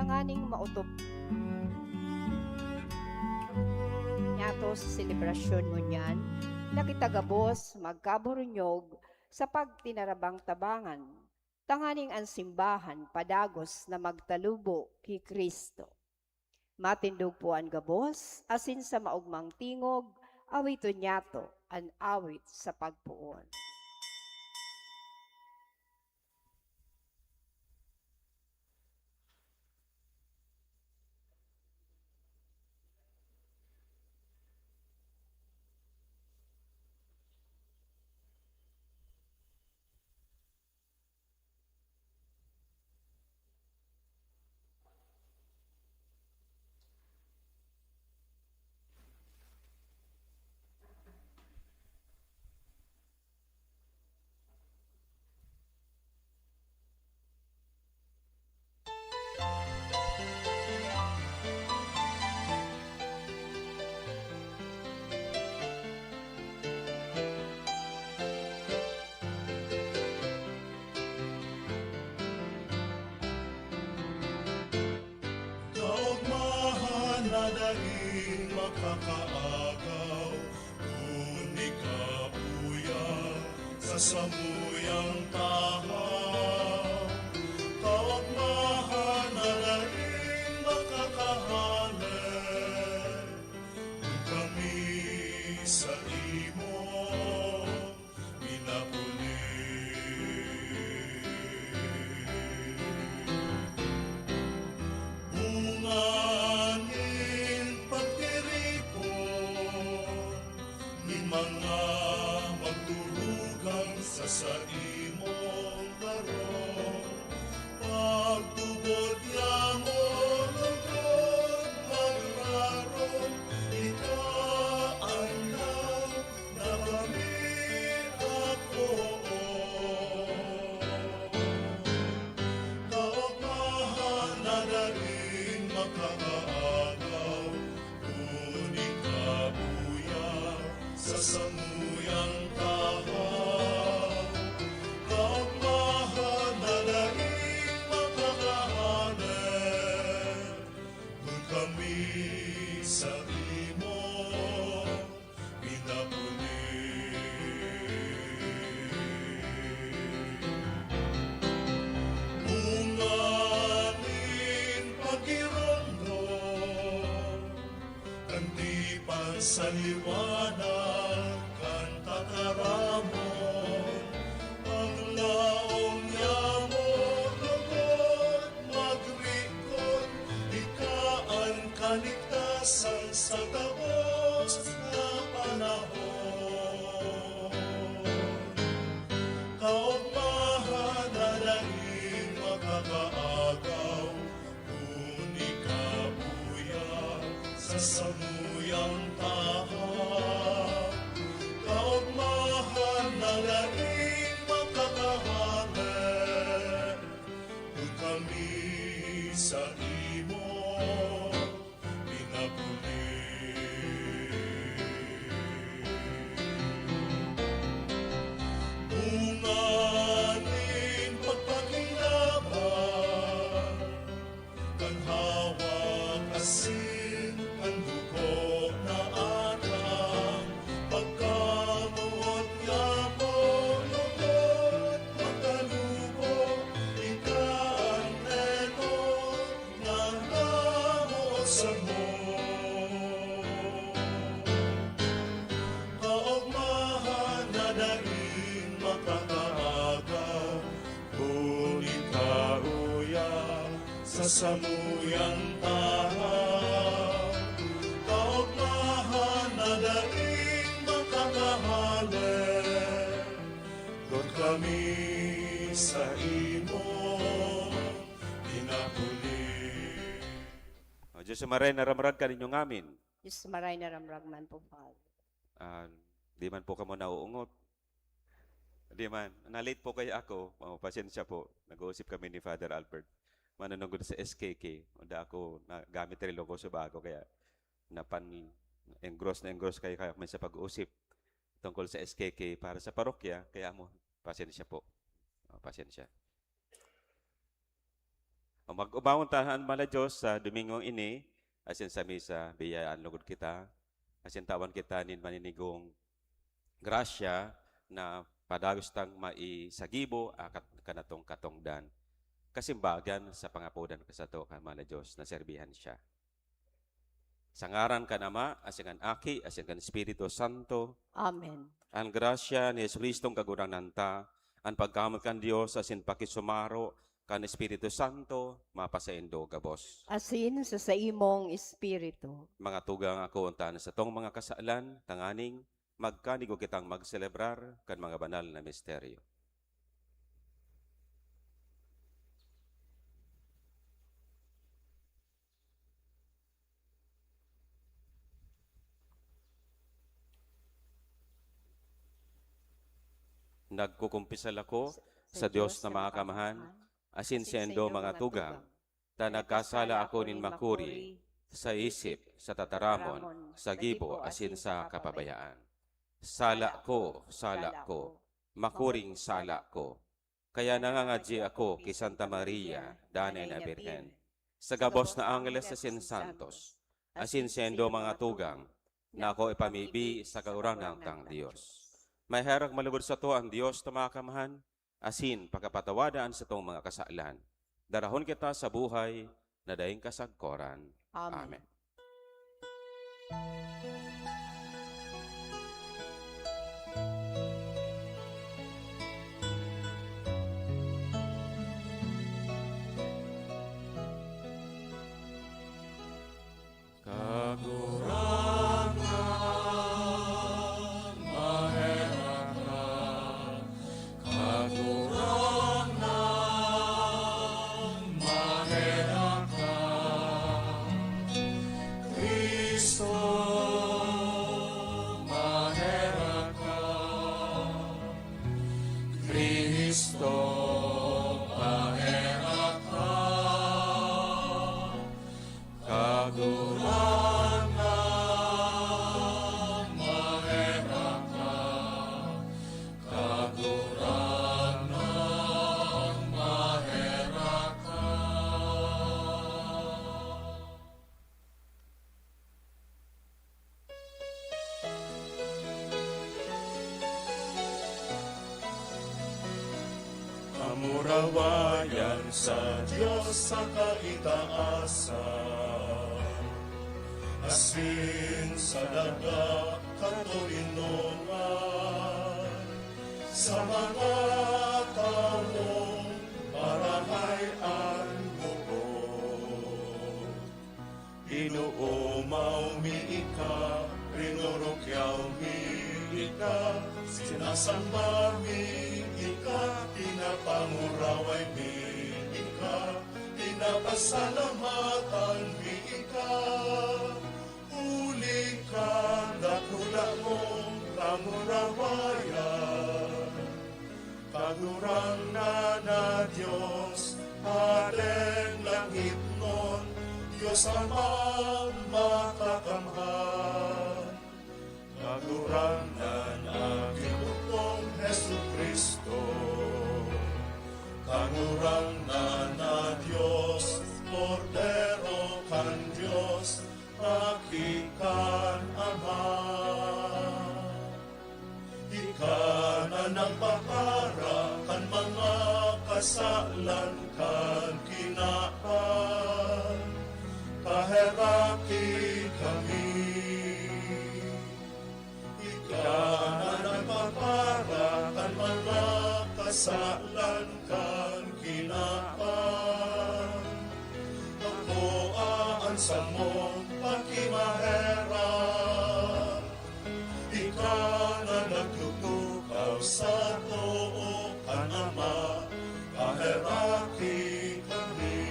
tanganing mautob nyato sa selebrasyon ngunyan, nakitagabos magkaburunyog sa pagtinarabang tabangan, tanganing ang simbahan padagos na magtalubo ki Kristo. Matindog po ang gabos, asin sa maugmang tingog, awito nyato, an awit sa pagpuon. Kaugmahan na daging makakaagaw, kundi kapuya sa samuyang tahaw. Kaugmahan na daging makakahanan, kami sa imo minapuli. Bungangin pagtiripon, ni mga magturugang sa imong laro. Pagtubod yamo lugod magraro, ikaandaw na kami ako. Kaugmahan na daging makakaagaw, kuning kabuya sa samuyang tahaw. Kaugmahan na daging makakahanan, kung kami sa imo pinapuli. Bunganin pagirondo, kantipan sa liwanag, kan tataramon. Paglaong yamo lugod magrikod, ikaan kaligtasan sa tapos na panahon. Kaugmahan na daging makakaagaw, kuning kabuya sa samuyang tahaw. Kaugmahan na daging makakahanan, kung kami sa imo pinapuli. Bunganin pagpakilaban, kan hawak asin, kan dugo na atang. Pagkamuot yamo lugod magkalubo, ikaan enon nga namot sa mo. Kaugmahan na daging makakaagaw, kuning kauya sa samuyang tahaw. Kaugmahan na daging makakahanan, kung kami sa imo pinapuli. O Diyos maray naramrag ka ninyong amin. Diyos maray na ramragman po, Father. Di man po kamo nauungot. Di man. Na-late po kayo ako. Pasensya po. Nag-uusip kami ni Father Albert. Manunugod sa SKK. Onda ako gamit rilo ko sa bago. Kaya engross kayo may sa pag-uusip tungkol sa SKK para sa parokya. Kaya mo, pasensya po. Pasensya. Mag-ubawon tahan mala Diyos sa Domingong ini, asin sa misa, biyayaan lugod kita, asin tawan kita nin maninigong grasya na padagos tang maisagibo akat kanatong katongdan. Kasimbagan sa pangapudan kasato ka mala Diyos na serbihan siya. Sa ngaran ka nama, asin kan Aki, asin kan Espiritu Santo, Amen. ang grasya ni Jesucristong kagurang nanta, ang pagkamot kan Diyos asin pakisumaro kan Espiritu Santo, mapasaindo gabos. Asin sa imong espiritu. Mga tugang ako untaan sa tong mga kasaalan, tanganing magkanigo kitang magselebrar kan mga banal na misteryo. Nagkukumpisal ako sa Diyos na mga kamahan, asin sendo mga tugang, ta nagkasala ako nin makuri, sa isip, sa tataramon, sa gibo, asin sa kapabayaan. Sala ko, makuring sala ko. Kaya nangangadji ako kay Santa Maria, Danay na Birhen, sa gabos na Angeles asin Santos, asin sendo mga tugang, na ako ipamibi sa kaurangang tang Diyos. May harag malugod sa to ang Diyos na mga kamahan, asin pagkapatawadaan sa tong mga kasalanan. Darahon kita sa buhay na daing kasagkoran. Amen. Amen. Kagurangan, maheraka, kagurangan, maheraka, Kristo, maheraka, Kristo, maheraka, kagurangan, maheraka, kagurangan, maheraka. Kamurawayan sa Diyos sa kaitaasan, asin sa daga katulinungan, sa mga taong marahayaan buo. Inuumaw mi ika, rinurukyaw mi ika, sinasamba mi ika, pinapanguraway mi ika, pinapasalamatan mi ika. Uli ka, dakula mong kamurawayan, kagurang na Diyos, aleng langit nun, Diyos Amang makakamhan. Kagurang na Ginoong Hesu Kristo, kagurang na Diyos, Kordero kan Diyos, Akikan Ama. Ika na nagpapara kan mga kasalan kan kinaan, kaheraki kami. Ika na nagpapara kan mga kasalan kan kinaan, ako aan sa mong pakimahera. Ika na nagtutukaw sa too ka Ama, kaheraki kami.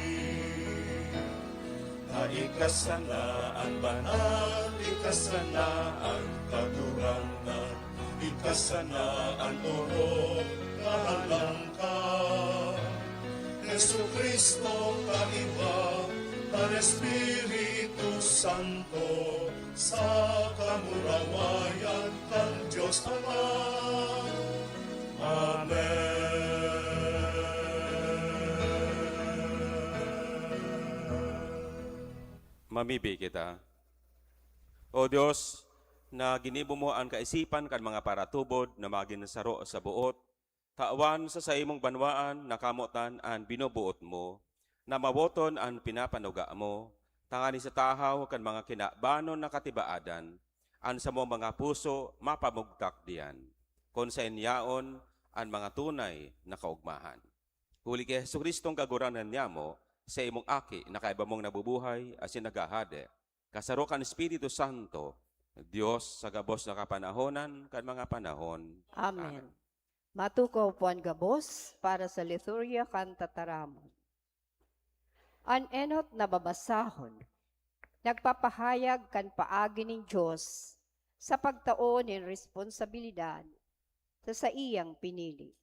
Na ikasanaan banal, ikasanaan katurangan, ikasanaan uro kahalangkan. Jesu Kristo kaiba, kan Espiritu Santo, sa kamurawayan kan Diyos Ama. Amen. Mamibi kita. O Dios, na ginibo mo ang kaisipan kan mga paratubod na maginsaro sa buot, taawan sa imong banwaan nakamutan ang binubuot mo, na maboton ang pinapanuga mo, tangani sa tahaw kan mga kinabanon na katibaadan, an sa mo mga puso mapamugtak diyan, kon sa inyaon ang mga tunay na kaugmahan. Huli kay Jesucristong kaguranan niya mo, sa imong aki, nakaiba mong nabubuhay, asin nagahade, kasaro kan Espiritu Santo, Diyos sa gabos na kapanahonan, kan mga panahon. Amen. Matukaw po ang gabos para sa liturgia kan tataramon. An enot na babasahon, nagpapahayag kan paagi ng Diyos sa pagtaon ng responsibilidad sa iyang pinili.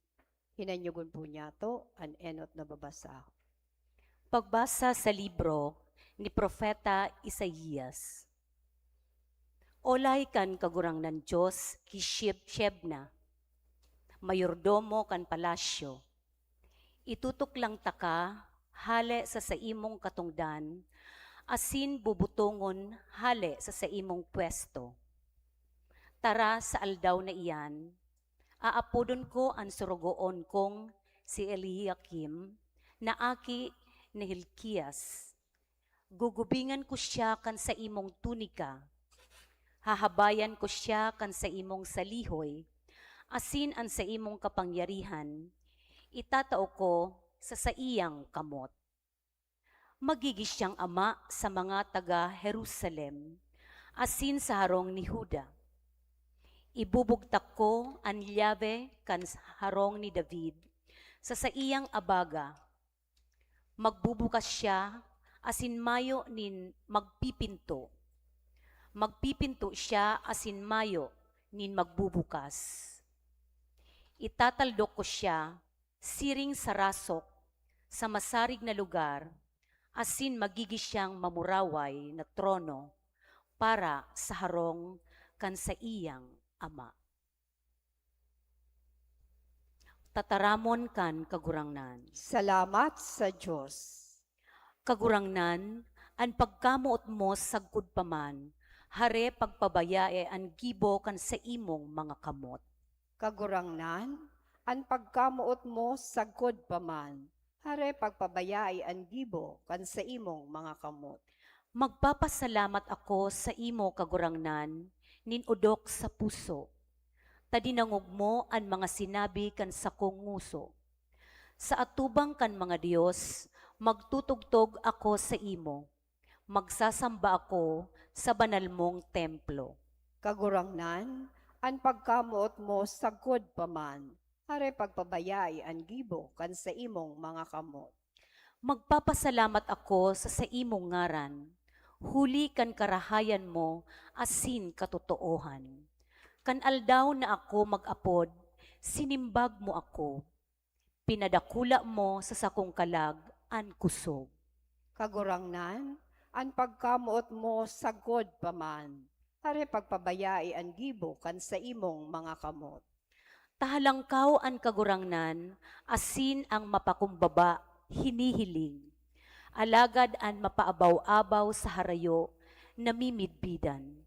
Hinanyugon po niya to, an enot na babasahon. Pagbasa sa libro ni Propeta Isaías. Olay kan kagurang ng Diyos Shebna, mayordomo kan palasyo. Itutok lang taka, hale sa imong katungdan, asin bubutongon hale sa imong pwesto. Tara sa aldaw na iyan, aapodon ko ang surugoon kong si Eliakim, na aki ni Hilkias. Gugubingan ko siya kan sa imong tunika, hahabayan ko siya kan sa imong salihoy, asin ang sa imong kapangyarihan, itatao ko sa iyang kamot. Magigis siyang ama sa mga taga Jerusalem, asin sa harong ni Huda. Ibubugtak ko ang liyabe kan harong ni David, sa iyang abaga. Magbubukas siya, asin mayo nin magpipinto. Magpipinto siya asin mayo nin magbubukas. Itataldok ko siya, siring sa rasok, sa masarig na lugar, asin magigis siyang mamuraway na trono para sa harong kan sa iyang ama. Tataramon kan kagurangnan. Salamat sa Diyos. Kagurangnan, ang pagkamuot mo sagkod paman, hare pagpabayae ang gibo kan sa imong mga kamot. Kagurangnan, ang pagkamuot mo sagkod paman, hare pagpabayay ang gibo kan sa imong mga kamot. Magpapasalamat ako sa imo kagurangnan, ninudok sa puso. Tadinangog mo ang mga sinabi kan sa kunguso. Sa atubang kan mga Diyos, magtutugtog ako sa imo. Magsasamba ako sa banal mong templo. Kagurangnan, ang pagkamuot mo sagkod paman, hare pagpabayay ang gibo kan sa imong mga kamot. Magpapasalamat ako sa imong ngaran, huli kan karahayan mo, asin katotoohan. Kan aldaw na ako mag-apod, sinimbag mo ako. Pinadakula mo sa sakong kalag, an kusog. Kagurangnan, ang pagkamuot mo sagkod paman, hare pagpabayay ang gibo kan sa imong mga kamot. Tahalangkaw ang kagurangnan, asin ang mapakumbaba, hinihiling. Alagad ang mapaabaw-abaw sa harayo, namimidbidan.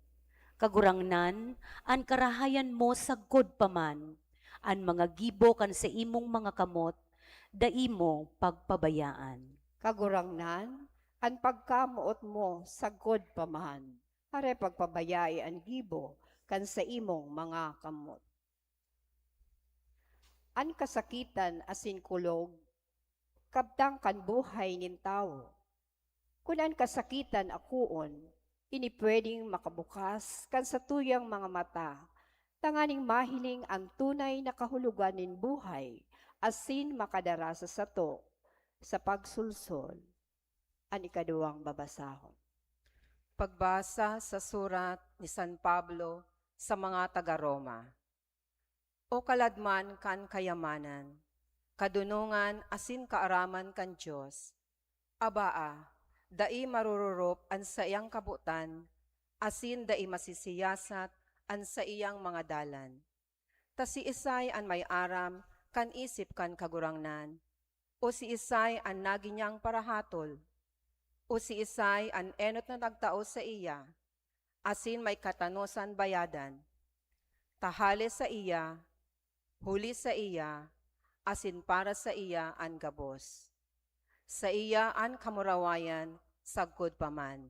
Kagurangnan, ang karahayan mo sagkod paman, ang mga gibo kan sa imong mga kamot, daimo pagpabayaan. Kagurangnan, ang pagkamuot mo sagkod paman, hare pagpabayay ang gibo kan sa imong mga kamot. An kasakitan asin kulog, kabtang kan buhay nin tao. Kung ang kasakitan akuon, ini pwedeng makabukas kan sa tuyang mga mata, tanganing mahiling ang tunay na kahulugan nin buhay, asin makadara sa sato, sa pagsulsol. Ang ikaduwang babasahon. Pagbasa sa surat ni San Pablo sa mga taga-Roma. O kaladman kan kayamanan, kadunungan asin kaaraman kan Diyos, abaa, dai marururop an sa iyang kabutan, asin dai masisiyasat an sa iyang mga dalan. Ta si Isay an may aram kan isip kan kagurangnan, o si Isay an naging niyang parahatol. O si Isay an enot na nagtao sa iya, asin may katanosan bayadan. Tahali sa iya, huli sa iya, asin para sa iya an gabos. Sa iya an kamurawayan, sagkod paman.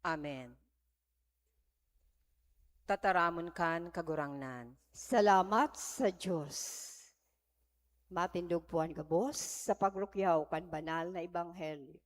Amen. Tataramon kan kagurangnan. Salamat sa Diyos. Matindog po ang gabos sa pagrukyaw kan banal na ebanghelyo.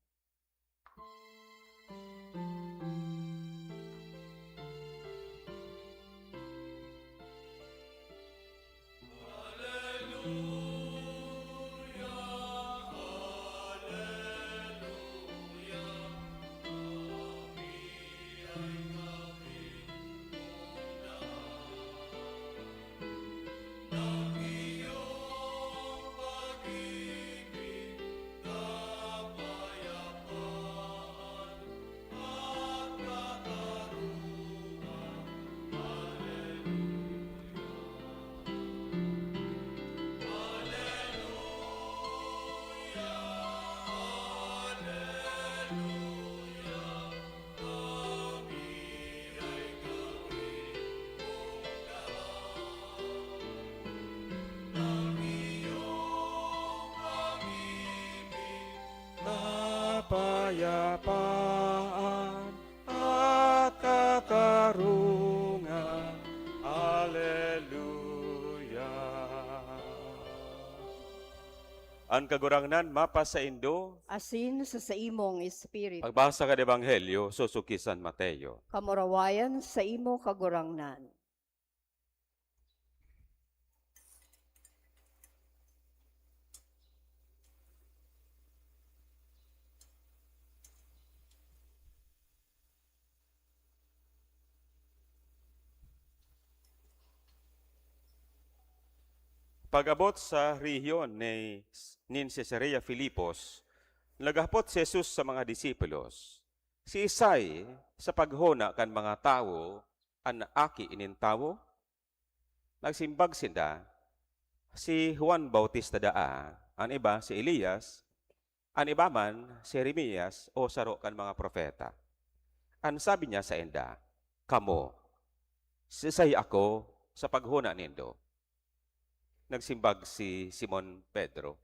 Kapayapaan at katarungan. Hallelujah. Ang kagurangnan mapa sa Indo, Asin sa imong espiritu. pagbasa ka Ebanghelyo, susukisan Mateo. Kamurawayan sa imo kagurangnan. Pag-abot sa rehiyon nin Cesarea Filipos, nagahapot si Jesus sa mga disipulos. Si Isay sa paghuna kan mga tawo, an aki inin tawo, nagsimbag sinda, si Juan Bautista daa, an iba si Elias, an iba man si Jeremias o saro kan mga propeta. An sabi niya sa enda, kamo, sisay ako sa paghuna nindo. Nagsimbag si Simon Pedro,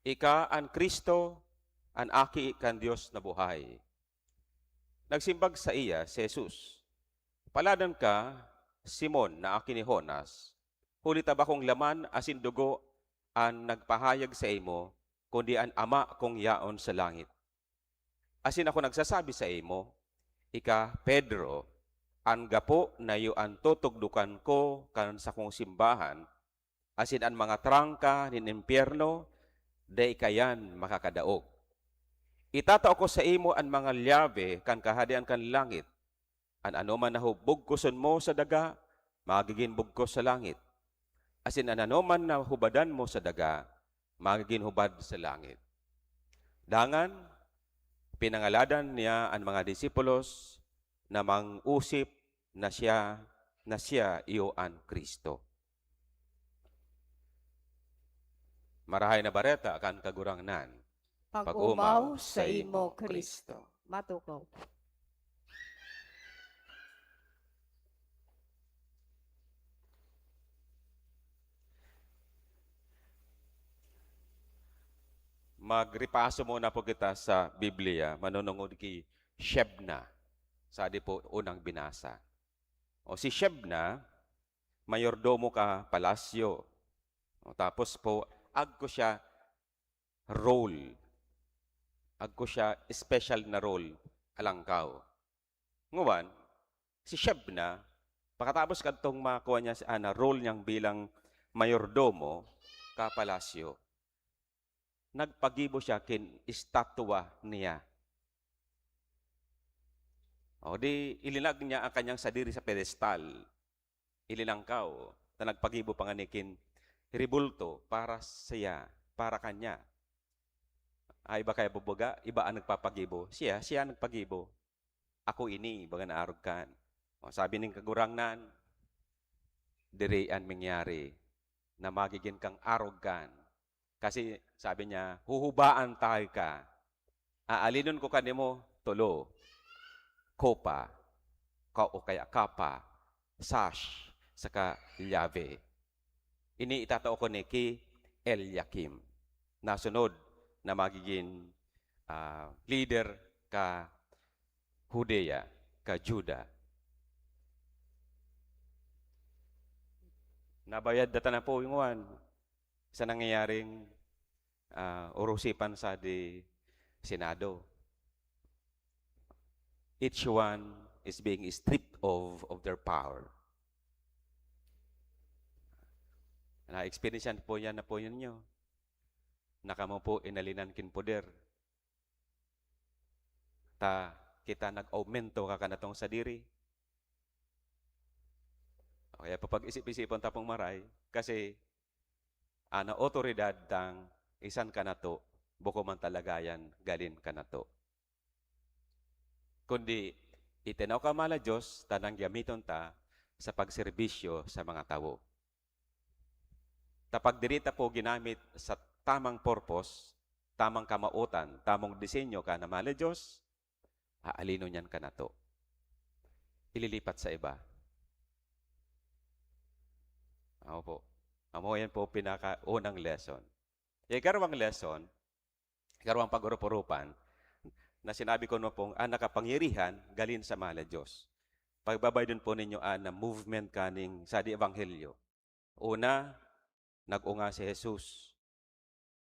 ika an Kristo, an aki kan Dios na buhay. Nagsimbag sa iya si Jesus, paladan ka, Simon na aki ni Jonas, huli tabakong laman asin dugo an nagpahayag sa imo, kundi an ama kong yaon sa langit. Asin ako nagsasabi sa imo, ika Pedro, an gapo na iyo an tutugdukan ko kan sa kong simbahan, asin an mga trangka nin impyerno, day kayan makakadaog. Itatao ko sa imo an mga lyabe kan kahadian kan langit. An anuman na hubugkoson mo sa daga, magiging bugkos sa langit. Asin an anuman na hubadan mo sa daga, magiging hubad sa langit. Dangan, pinangaladan niya ang mga disipulos na mang-usip na siya iyo an Kristo. Marahay na bareta akan kagurangnan. Pag-umaw sa imo Kristo. Matukaw. Magripaso muna po kita sa Biblia, manunungod ki Shebna, sa di po unang binasa. O si Shebna, mayordomo ka palasyo. O, tapos po, agko siya role. Agko siya special na role, alangkaw. Nguwan, si Shebna, pagkatapos kadtong makuha niya na role niyang bilang mayordomo ka palasyo, nagpagibo siya kin estatwa niya. O di ilinag niya ang kanyang sadiri sa pedestal. Ilinangkaw na nagpagibo pa nga ni kin ribulto para siya, para kanya. Ay iba kaya bubuga, iba ang nagpapagibo. Siya nagpagibo. Ako ini, baga naarog kan. O, sabi ng kagurangnan, dire ang mangyari na magiging kang arogan. Kasi sabi niya, huhubaan tayo ka. Aalinon ko kanimo tulo, kopa, o kaya kapa, sash, saka llave. Ini itatao ko ni ki Eliakim. Nasunod na magiging leader ka Judea, ka Juda. Nabayad data na po yung sa nangyayaring urusipan sa di Senado. Each one is being stripped of their power. Na-experience po yan na po yun nyo. Nakamo po inalinan kin poder. Kita nag-aumento ka kanatong sa diri. Kaya papag-isip-isipon tapong maray, kasi ana otoridad tang isan ka na to, buko man talagayan, galin ka na to. Kundi, itinaw ka mala Diyos, tanang gamiton ta sa pagserbisyo sa mga tao. Tapag dirita po ginamit sa tamang purpose, tamang kamautan, tamang disenyo ka na mala Diyos, aalino niyan ka na to. Ililipat sa iba. Ako po. Amo yan po pinakaunang lesson. Ikarwang lesson, ikarwang pag-urup-urupan, na sinabi ko na pong nakapangyarihan galin sa mala Diyos. Pagbabay din po ninyo na movement kaning sa di Ebanghelyo. Una, nag-unga si Jesus.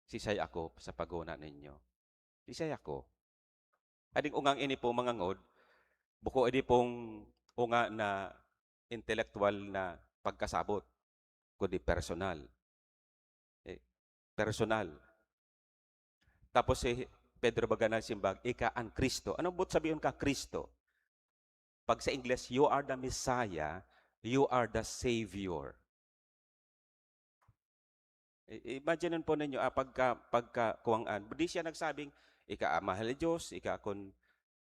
Sisay ako sa paguna ninyo. Sisay ako. Ading ungang ini po mga ngod, buko edi pong unga na intellectual na pagkasabot, kundi personal. Personal. Tapos si Pedro baga nagsimbag, ika ang Kristo. Anong but sabihin ka, Kristo? Pag sa English, you are the Messiah, you are the Savior. Imagine po ninyo, pagka kuwangan, di siya nagsabing, ika mahal Diyos,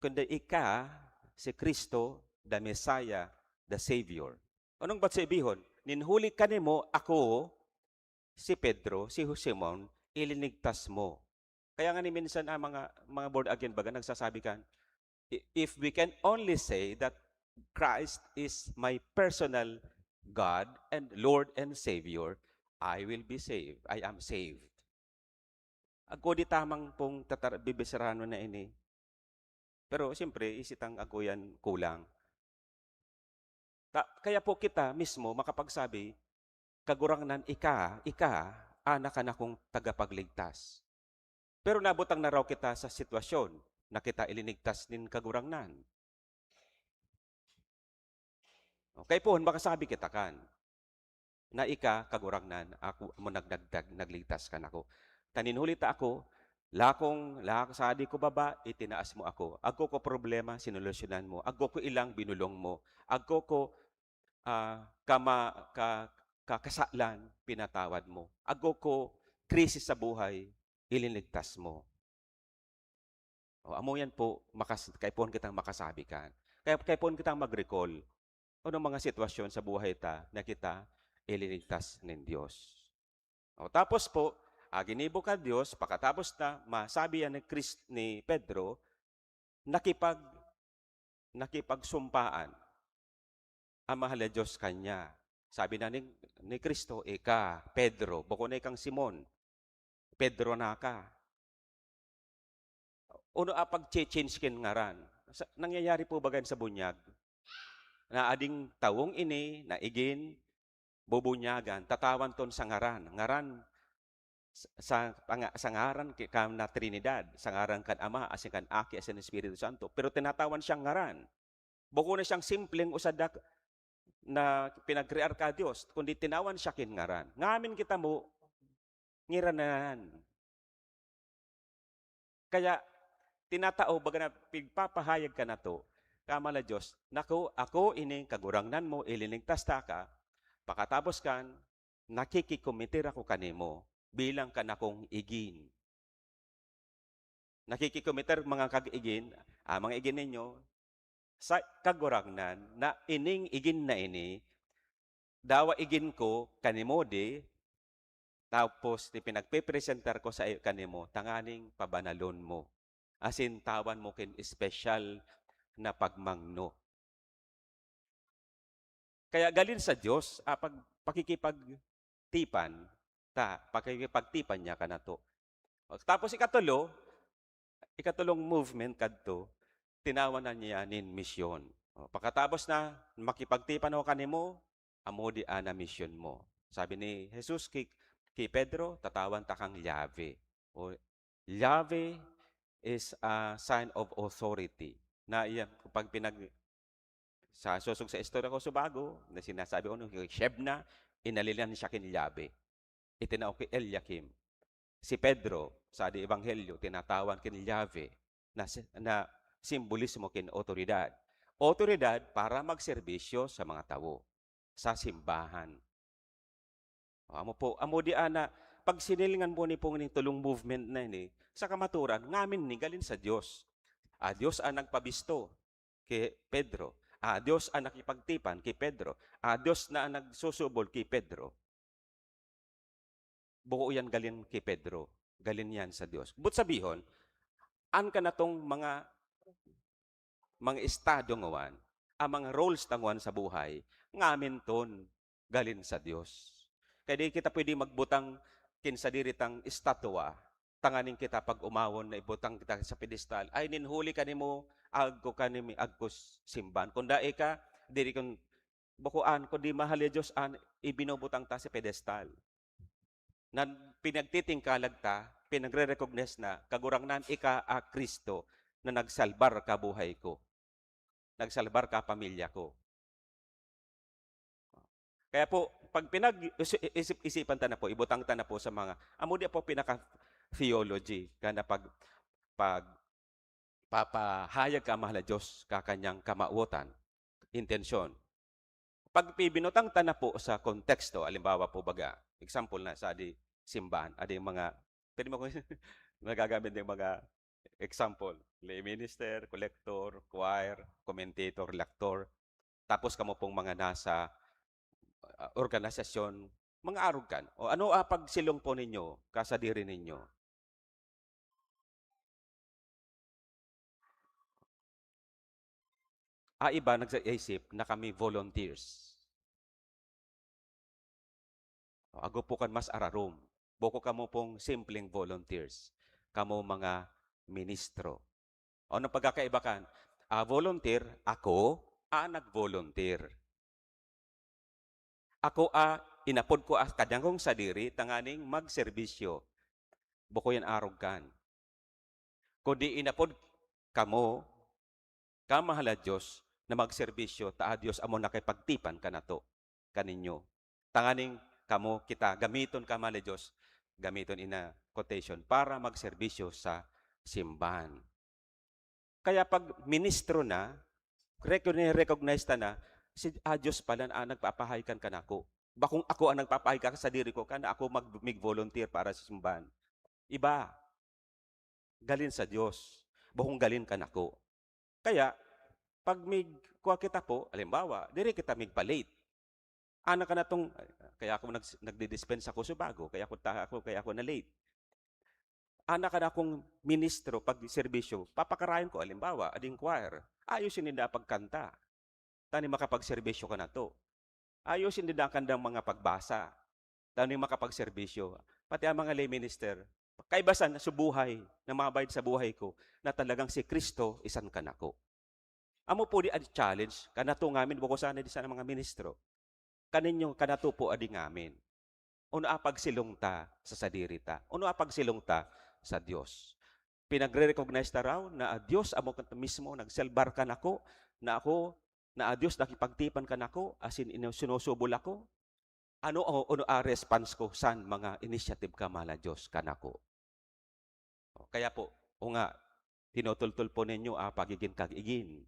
kundi ika, si Kristo, the Messiah, the Savior. Anong ba't sabihin? Ninhuli ka nimo, ako, si Pedro, si Simon, ilinigtas mo. Kaya nga ni minsan mga board again baga nagsasabi kan, if we can only say that Christ is my personal God and Lord and Savior, I will be saved. I am saved. Ako di tamang pong bibisarano na ini. Pero siyempre, isitang ako yan kulang. Kaya po kita mismo makapagsabi, kagurangnan ika, anak ka na kong tagapagligtas. Pero nabutang na raw kita sa sitwasyon na kita ilinigtas din kagurangnan. Okay po, makasabi kita kan, na ika kagurangnan, ako mo nagligtas kan ako. Taninhulita ako, lakong sadi ko baba, itinaas mo ako. Agko ko problema, sinolusyonan mo. Agko ko ilang, binulong mo. Agko ko kasalan, pinatawad mo. Agko ko krisis sa buhay, ilinligtas mo. Amo yan po, kay po kitang makasabi kan. Kay po kitang mag-recall. Anong mga sitwasyon sa buhay na kita ililigtas ng Diyos. Tapos po, ginibo ka Diyos, pagkatapos na masabi yan ni Pedro, nakipagsumpaan ang mahal na Diyos kanya. Sabi na ni Kristo, ika, Pedro, buko na ikang Simon, Pedro na ka. Uno pag-change kin ngaran. Nangyayari po bagan sa bunyag? Na ading tawong ini, na igin, bubunyagan, tatawan ton sa ngaran. Ngaran, sa ngaran kam na Trinidad, sa ngaran kan Ama, asin kan Aki, asin Espiritu Santo. Pero tinatawan siyang ngaran. Buko na siyang simpleng usadak na pinag-crear ka Diyos, kundi tinawan siya kin ngaran. Ngamin kita mo, ngiranan. Kaya, tinatao, baga na pigpapahayag ka na to, kamala Diyos, naku, ako ining kagurangnan mo, ilinigtas ta ka, pakatapos kan, nakikikomitir ako kanimo, bilang ka na kong igin. Nakikikomitir mga kag-igin, mga igin ninyo, sa kagurangnan, na ining igin na ini, dawa igin ko kanimo di, tapos pinagpipresentar ko sa kanimo, tanganing pabanalon mo. Asin tawan mo kin special na pagmangno. Kaya galin sa Diyos, pag pakikipagtipan, pakikipagtipan niya ka na to. Tapos ikatulong movement kadto, tinawan na niya nin misyon. Pagkatapos na makipagtipan o kanimo, amo di ana mission mo. Sabi ni Jesus kay Pedro, tatawan ta kang Yahweh. O Yahweh is a sign of authority. Na iyan, kapag sa susog sa istorya ko subago, na sinasabi ko, kay Shebna, inalilan siya kin Yahweh. Itinaw kay Eliakim. Si Pedro, sa di Ebanghelyo, tinatawan kin Yahweh na simbolismo kin otoridad. Otoridad para magserbisyo sa mga tao, sa simbahan. Amo di ana, pag sinilingan mo ni pong tulong movement na ini, sa kamaturan, ngamin ni galin sa Diyos. Diyos ang nagpabisto kay Pedro. Diyos ang nakipagtipan kay Pedro. Diyos na ang nagsusubol kay Pedro. Buo yan galin kay Pedro. Galin yan sa Diyos. But sabihon, an ka na tong mga estado ngawan, ang mga roles tanguan sa buhay, ngamin ton galin sa Diyos. Kaya di kita pwede magbutang kinsa diritang estatwa, tanganing kita pag umawon na ibutang kita sa pedestal, ay ninhuli ka nimo, agko kanimi agkos simban. Kung dae ka, diri kung bukuan, kung di mahal ya Diyos, ibinubutang ta sa pedestal. Na pinagtitingkalag ta, pinagre-recognize na, kagurangnan ika a Kristo na nagsalbar ka buhay ko. Nagsalbar ka pamilya ko. Kaya po, pag pinag-isipan ta na po, ibutang ta na po sa mga, amo di po pinaka-theology, kana papahayag ka mahal na Diyos kakanyang kamauotan, intensyon. Pag binutang ta na po sa konteksto, alimbawa po baga, example na sa adi simbahan, adi mga, pwede mo kung nagagamit ng mga example, lay minister, collector, choir, commentator, lector, tapos kamo pong mga nasa organisasyon, mga arugan. O ano pagsilong po ninyo, kasadiri ninyo? Iba nagsaisip na kami volunteers. Ago po kan mas ararom. Boko kamo pong simpleng volunteers. Kamo mga ministro. O anong pagkakaiba kan? Volunteer, ako, nag-volunteer. Ako inapod ko kadangong sadiri, tanganing magserbisyo. Buko yan arogan. Kundi inapod kamo, kamahala Diyos, na magserbisyo, Diyos amo nakipagtipan ka na to, kaninyo. Tanganing kamo kita, gamiton kamahala Diyos, gamiton ina quotation, para magserbisyo sa simbahan. Kaya pag ministro na, recognize ta na, si Diyos pala nagpapahaykan ka na ako. Bakong ako ang nagpapahaykan sa diri ko, kana ako mag-volunteer para sa simbahan. Iba, galin sa Diyos. Bakong galin ka na ako. Kaya, pag kuha kita po, alimbawa, diri kita migpa-late. Ana ka na tong, kaya ako nagdi-dispense ako subago, kaya ako na late. Ana ka na akong ministro, pag serbisyo, papakarayan ko, alimbawa, ading choir, ayusin nila pagkanta. Tani makapagserbisyo ka na to. Ayusin nila kandang mga pagbasa. Tani makapagserbisyo. Pati ang mga lay minister, kaibasan sa buhay, na mga bayad sa buhay ko, na talagang si Kristo, isan ka na ko. Amo po di challenge, kanato ngamin, buko sana di sana mga ministro. Kaninyo, kanato po adi ngamin. Uno apagsilong ta sa sadirita. Uno apagsilong ta sa Diyos. Pinagre-recognize ta raw na Diyos amo mismo, nagselbar ka na ko, na Diyos nakipagtipan ka na ko, asin sinusubol ako. Ano response ko san mga initiative ka mala Diyos ka na ko. Kaya po, tinutultul po ninyo pagiging kagigin.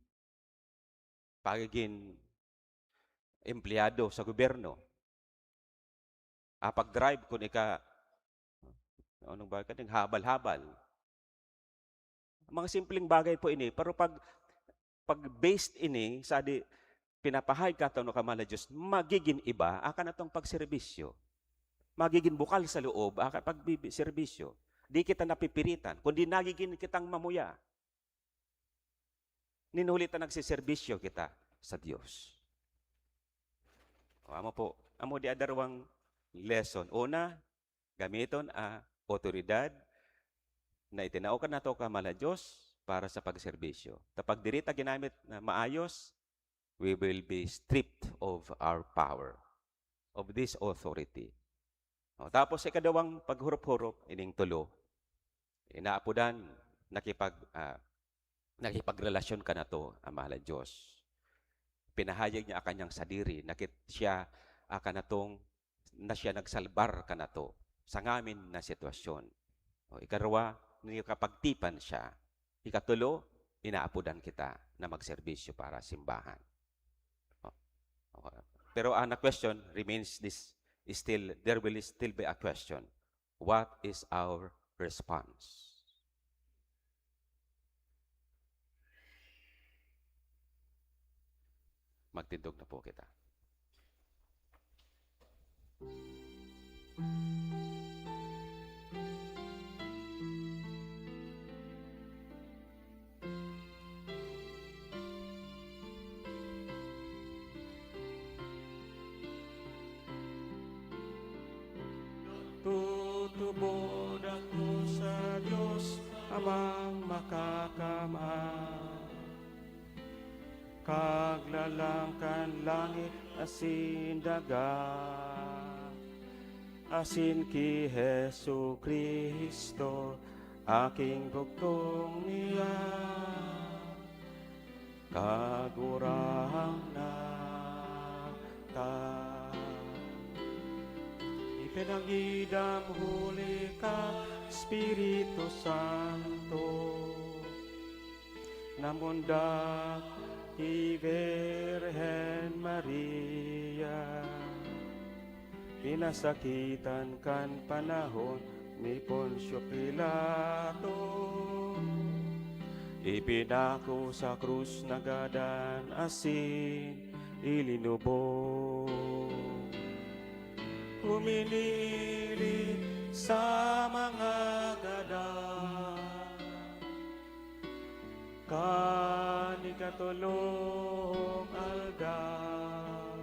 Pagiging empleyado sa gobyerno. Pag-drive kung anong bagay ka, habal-habal. Mga simpleng bagay po ini, pero pag based ini, sa pinapahay ka ito no kamala Diyos, magiging iba, na itong pagserbisyo. Magiging bukal sa loob, pagserbisyo. di kita napipiritan, kundi nagiging kitang mamuya. Ninulit na nagsiservisyo kita sa Diyos. O, amo po, amo di adarwang lesson. Una, gamiton otoridad na itinao ka na to kamala Diyos para sa pagserbisyo. Tapag dirita ginamit na maayos, we will be stripped of our power, of this authority. O, tapos ikadawang paghurup-hurup, ining tulo, inaapudan, nakipagrelasyon ka na to, amala Diyos. Pinahayag niya kanyang sadiri, nakit siya na siya nagsalbar ka na to sa ngamin na sitwasyon. O, ikarwa, kapagtipan siya. Ikatulo, inaapudan kita na magserbisyo para simbahan. Pero ang question remains there will still be a question. What is our response? Magtindog na po kita. Tutubod ako sa Diyos amang makakamahal. Kaglalangkan langit asin daga, asin ki Hesu Kristo, aking bugtong niya. Kagurang na ta. Ipinangidam huli ka, Espiritu Santo, namundak ti Virgen Maria. Pinasakitan kan panahon ni Poncio Pilato, ipinako sa krus nagadan asin ilinubog. Huminili sa mga gadan, kani katulong aldaw,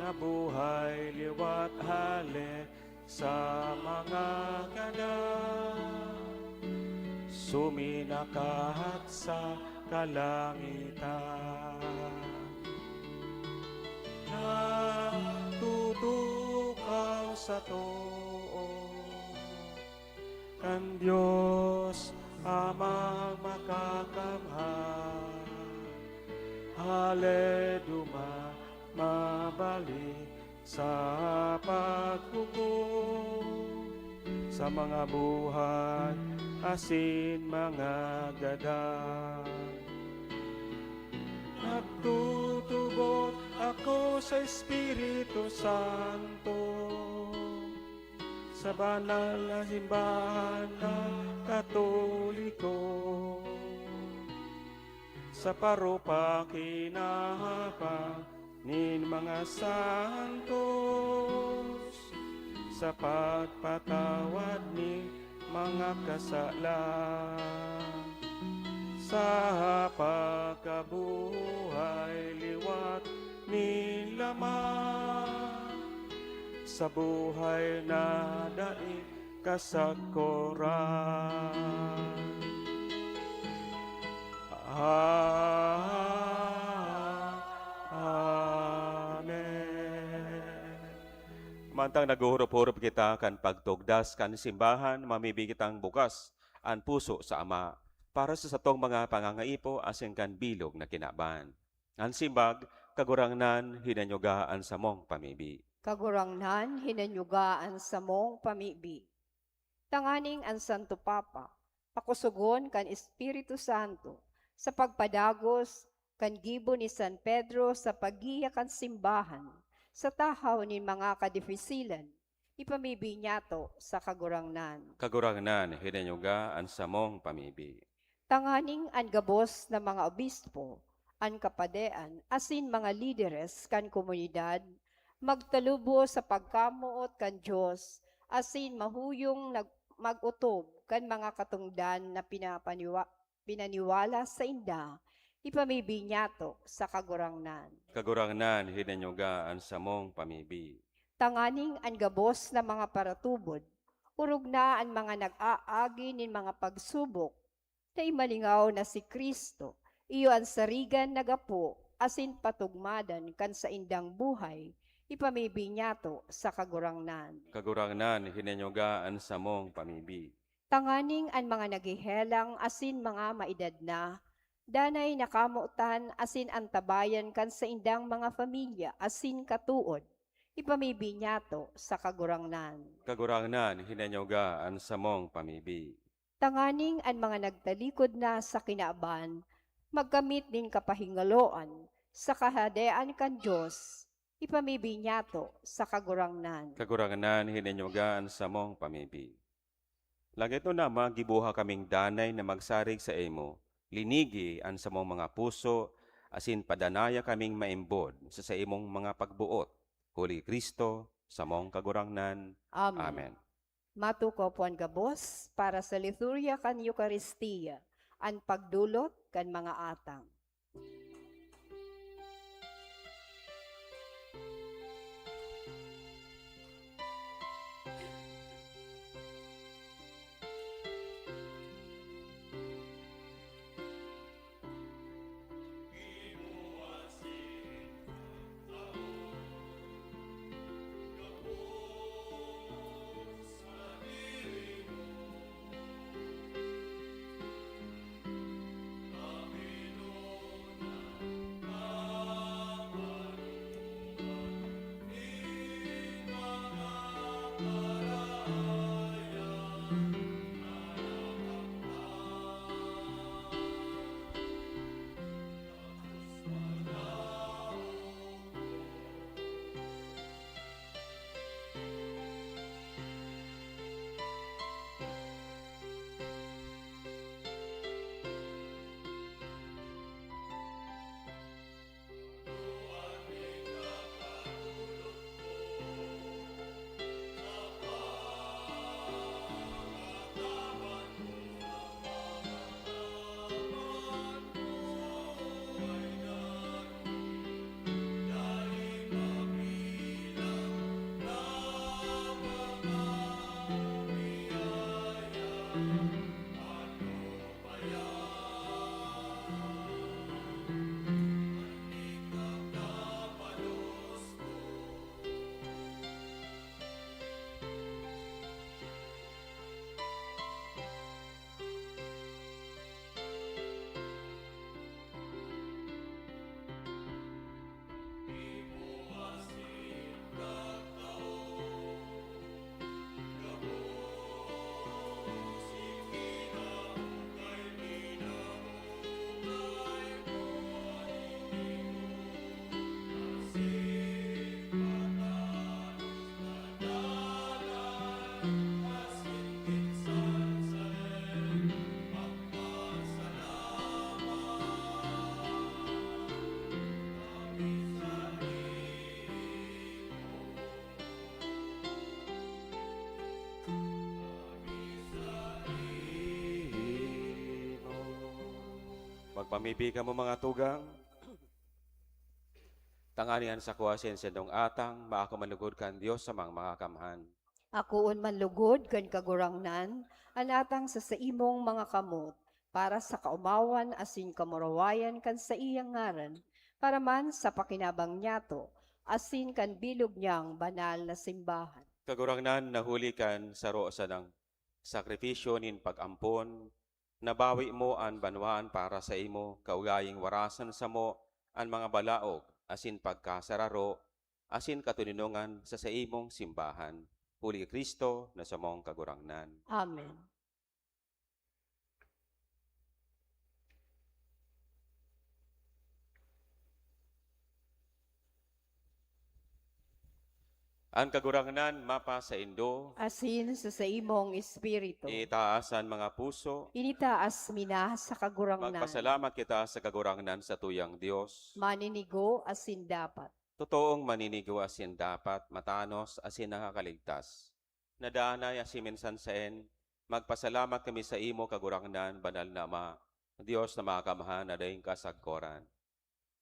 nabuhay liwat hale sa mga gadan, suminakahat sa kalangitan. Natutukaw sa too, kan Diyos amang makakamhal. Haleduma mabalik sa paghukom sa mga buhay asin mga gadan. Nagtutubot ako sa Espiritu Santo, sa banal na simbahan ng Katoliko, sa parupa kinahapang nin mga santos, sa pagpatawad ni mga kasalan, sa pagkabuhay liwat ni laman, sa buhay na daig kasakuran. Amen. Mantang naguhurup-hurup kita kan pagtugdas kan simbahan, mamibig kitang bukas ang puso sa Ama para sa satong mga pangangaipo asin kan bilog na kinaban. Ang simbag, kagurangnan, hinanyugaan sa mong pamibi. Kagurangnan, hinanyugaan sa mong pamibi. Tanganing ang Santo Papa, pakusugon kan Espiritu Santo, sa pagpadagos, kan gibo ni San Pedro sa pagiya kan simbahan, sa tahaw ni mga kadifisilan, ipamibi niyato sa kagurangnan. Kagurangnan, hinanyugaan sa mong pamibi. Tanganing ang gabos na mga obispo, ang kapadean, asin mga lideres kan komunidad, magtalubo sa pagkamuot kan Diyos, asin mahuyong magutob kan mga katungdan na pinaniwala sa inda, ipamibinyato sa kagurangnan. Kagurangnan, hinanyugaan sa mong pamibi. Tanganing ang gabos na mga paratubod, urog na ang mga nag-aagi nin mga pagsubok, na imalingaw na si Kristo, iyo ang sarigan nagapo, asin patugmadan kan sa indang buhay, ipamibinyato sa kagurangnan. Kagurangnan, hinanyugaan sa mong pamibi. Tanganing ang mga nagihelang asin mga maedad na, danay nakamutan asin antabayan kan sa indang mga pamilya asin katuod, ipamibinyato sa kagurangnan. Kagurangnan, hinanyugaan sa mong pamibi. Tanganing ang mga nagtalikod na sa kinaaban, magkamit din kapahingaloan, sa kahadean kan Diyos, ipamibinyato sa kagurangnan. Kagurangnan, hinanyugaan sa mong pamibi. Langit no nama, gibuha kaming danay na magsarig sa imo, linigi an sa mong mga puso, asin padanaya kaming maimbod sa imong mga pagbuot. Holy Kristo, sa mong kagurangnan. Amen. Amen. Matuko po ang gabos para sa liturya kan Eucharistia, ang pagdulot kan mga atang. Magpamipi ka mo mga tugang. Tanganian sa kuwasin sa dong atang, maako manlugod kan Diyos sa mga kamhan. Akoon manlugod kan kagurangnan, anatang sa imong mga kamot, para sa kaumawan asin kamurawayan kan sa iyang ngaran, para man sa pakinabang niyato, asin kan bilog niyang banal na simbahan. Kagurangnan nahuli kan sa rosa ng sakripisyo nin pag-ampon, nabawi mo an banwaan para sa imo, kaugaying warasan sa mo, an mga balaog, asin pagkasararo, asin katuninungan sa imong simbahan. Huli Kristo na sa mong kagurangnan. Amen. Ang kagurangnan mapa sa Indo, Asin sa imong espiritu, itaasan mga puso, initaas mina sa kagurangnan, magpasalamat kita sa kagurangnan sa tuyang Diyos. maninigo asin dapat. Totoong maninigo asin dapat, matanos asin nakakaligtas. Nadanay asiminsan saen, Magpasalamat kami sa imo kagurangnan, banal na Ama, Dios na makamahan na dahing kasagkoran.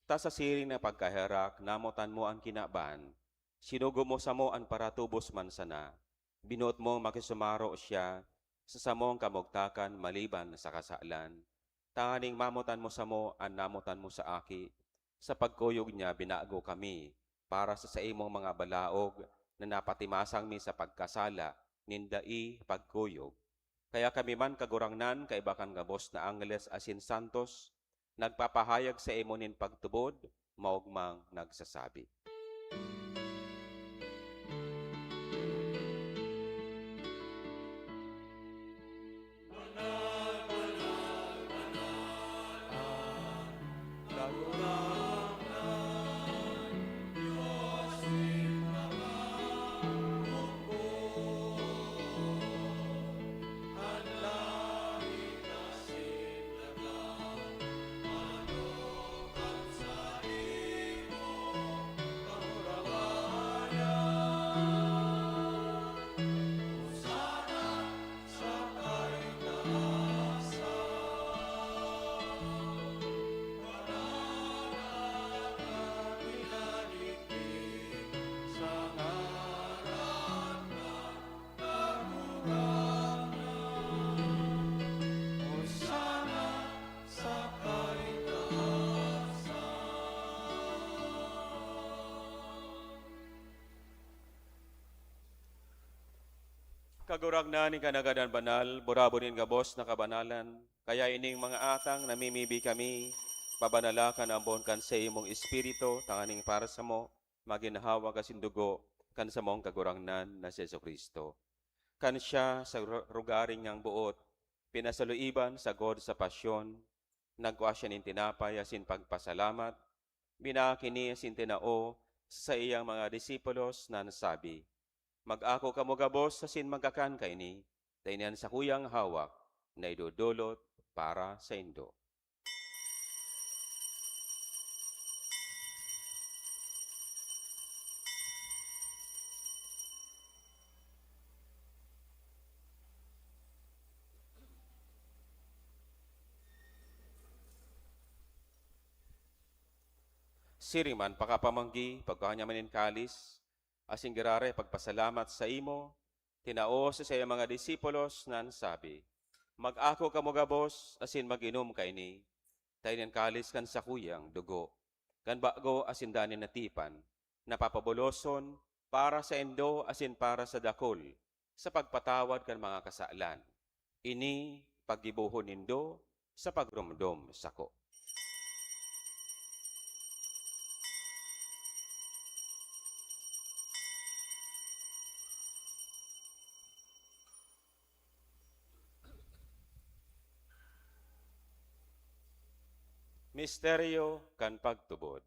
Ta sa siring na pagkaherak, namutan mo ang kinaban, sinugo mo sa mo ang paratubos man sana, binuot mo makisumaro siya, sa samong kamugtakan maliban sa kasalan. Tanganing mamutan mo sa mo ang namutan mo sa aki, sa pagkuyog niya binago kami, para sa imong mga balaog, na napatimasang mi sa pagkasala, nindai pagkuyog. Kaya kami man kagurangnan, kaibakan gabos na Angeles asin Santos, nagpapahayag sa imo nin pagtubod, maugmang nagsasabi. Kagurangnan ni kanagadan banal, burabunin gabos na kabanalan, kaya ining mga atang namimibi kami, pabanalakan ang buon kan sa imong espiritu, tanganing para sa mo, maginhawa kasindugo, kan sa mong kagurangnan na si Jesucristo. Kan siya sa rugaring ngang buot, pinasaluiban sa God sa pasyon, nagwa siya nin tinapay asin pagpasalamat, binakini asin tinao sa iyang mga disipulos na nasabi, mag-ako kamo gabos asin magkakan kaini, tainian sa kuyang hawak, na idudulot para sa indo. Siriman pakapamanggi, pagkanya manin kalis, asing girare pagpasalamat sa imo, tinao sa saya mga disipulos nan sabi, mag-ako kamo gabos asin mag-inom kaini, tayo kalis kan sa kuyang dugo, kan bago asin danin natipan, napapabuloson para sa endo asin para sa dakol, sa pagpatawad kan mga kasalan. Ini paggibuhon nindo sa pagrumdom sako. Misteryo kan pagtubod.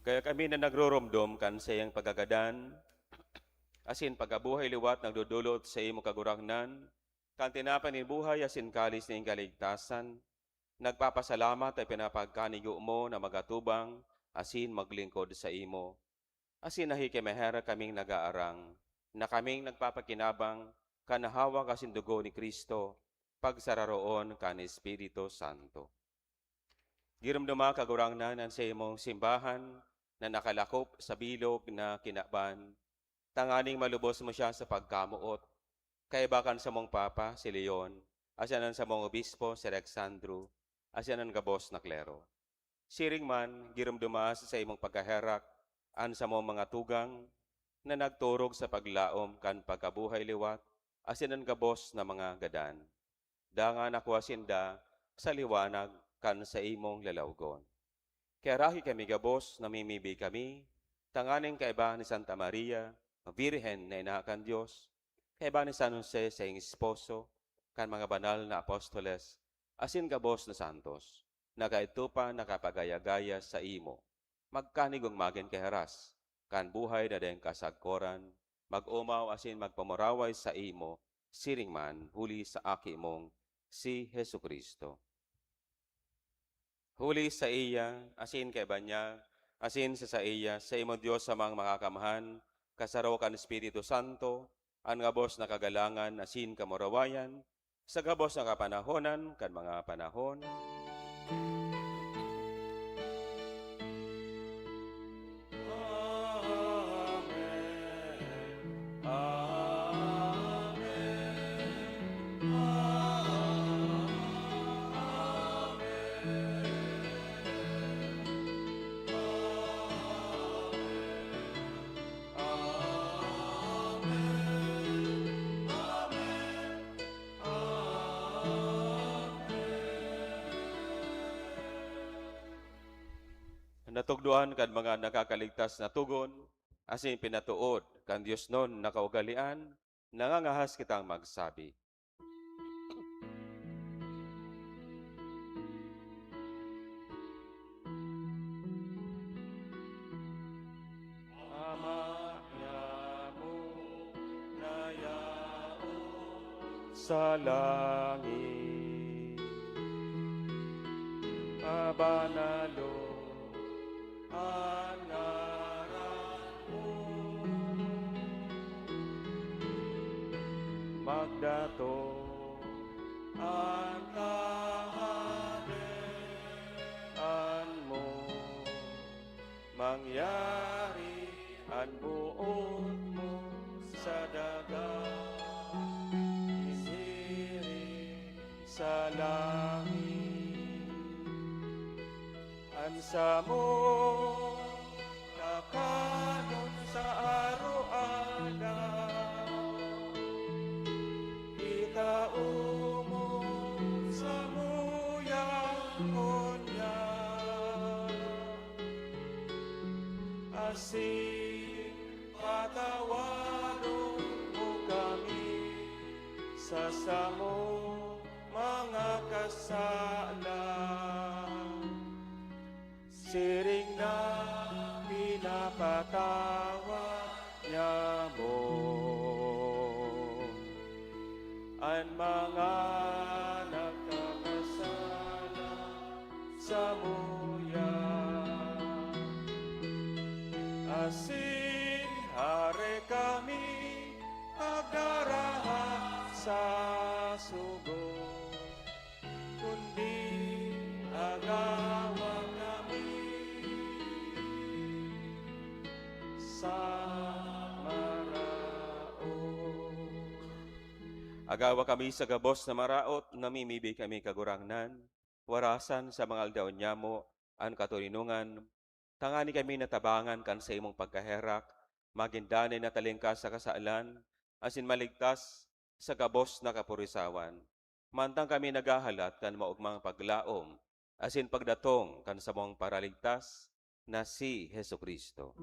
Kaya kami na nagrurumdum kan sa iyang pagagadan, asin pagabuhay liwat nagdudulot sa imo kagurangnan, kan tinapan ni buhay asin kalis ni kaligtasan, nagpapasalamat ay pinapagkanigo mo na magatubang, asin maglingkod sa imo. Asin nahikimehera kaming nagaarang, na kaming nagpapakinabang, kanahawa kasin dugo ni Kristo, pagsararoon kan Espiritu Santo. Giramdama kagurangnan ang sa imong simbahan, na nakalakop sa bilog na kinaban, tanganing malubos mo siya sa pagkamuot, kaibakan sa mong Papa, si Leon, asyanan sa mong Obispo, si Alexandro, asyanan gabos na klero. Siring man, giramduma sa imong pagkaherak, an sa mong mga tugang, na nagturog sa paglaom kan pagkabuhay liwat, asyanan gabos na mga gadan. Dangan ako asinda sa liwanag kan sa imong lalawgon. Kaya rahi kami gabos, namimibi kami, Tanganing kaiba ni Santa Maria, Virhen na inakan Diyos, kaiba ni San Jose sa iyong esposo, kan mga banal na apostoles, asin kabos na santos, nagaitupa nakapagaya-gaya sa imo, magkanigong magin kay haras, kan buhay na dayang kasagkoran, mag-umaw asin magpamuraway sa imo, siring man huli sa aki mong si Hesu Kristo. Huli sa iya, asin kay Banya, asin sa iya, sa imo Diyos sa mga makakamahan, kasaraw kan Espiritu Santo, ang gabos na kagalangan, asin kamurawayan, sa gabos na kapanahonan, kan mga panahon. Natugduan kan mga nakakaligtas na tugon, asin pinatuod kan Dios non nakaugalian, nangangahas kitang magsabi. Ama mo na yao sa langit, abanalo ang ngaran mo, magdato ang kaharian mo, mangyari ang buot mo sa dagat, isiri sa langit. Ansa mo nakanon sa aroana, itao mo sa muyang konya, asin patawaron mo kami sa samo mga kasala. Siring na pinapatawa niya mo ang mga nagkakasala sa muya, asin hare kami agdarahan sa sugo, kundi agawa agawa kami sa gabos na maraot, namimibi kami kagurangnan, warasan sa mga aldaw niya mo, ang katulinungan, tangani kami natabangan kan sa imong pagkaherak, magindanay na talingkas sa kasaalan, asin maligtas sa gabos na kapurisawan. Mantang kami nagahalat kan maugmang paglaom, asin pagdatong kan sa mong paraligtas, na si Hesu Kristo.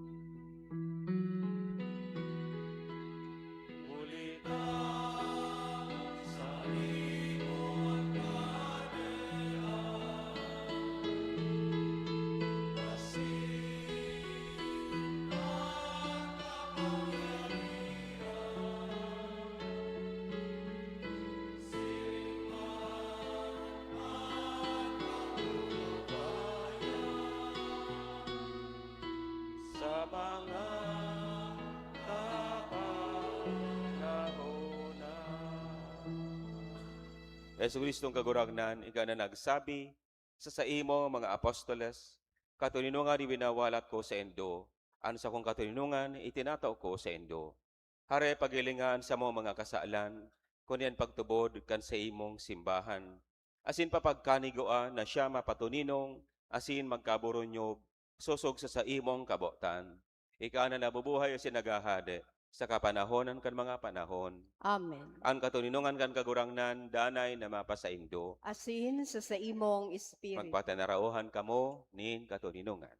Yesu Kristong kaguragnan, ika na nagsabi sa imo mga apostoles, katulinungan ibinawalat ko sa endo, an sa kong katulinungan itinataw ko sa endo. Hare pagilingan sa mga kasaalan, kunyan pagtubod kan sa imong simbahan. Asin papagkanigoan na siya mapatuninong, asin magkaburonyog, susog sa imong kabotan. Ika na nabubuhay asin nagahade, sa kapanahonan kan mga panahon. Amen. Ang katuninungan kan kagurangnan, danay na mapasaindo. Asin sa imong espiritu. Magpatanarauhan kamo, nin katuninungan.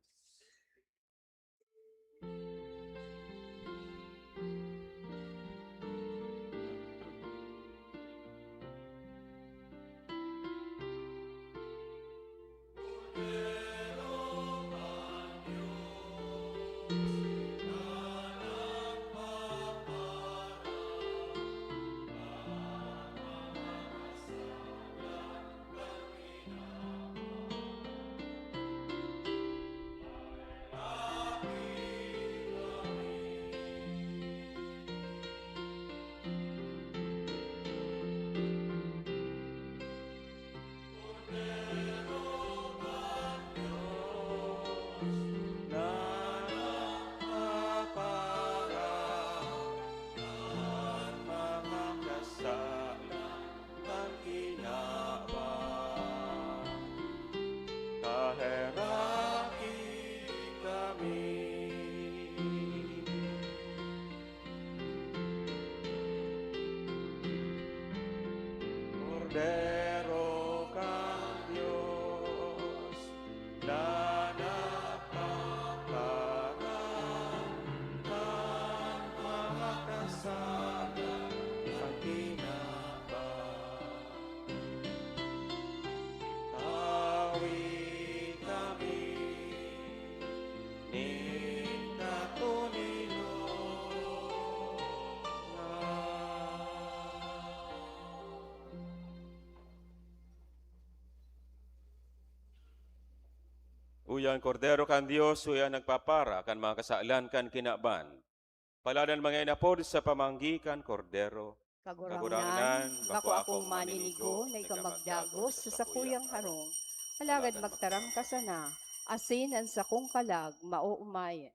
ni katunino na. Uyan kordero kan Dios, uyan nagpapara kan mga kasaalan kan kinaban. Paladan mga inapod sa pamanggikan kordero. Kagurangnan, bako akong maninigo, na ikamagdagos sa sakuyang harong. Alagad magtaram ka sana, asin ang sakong kalag, mauumay.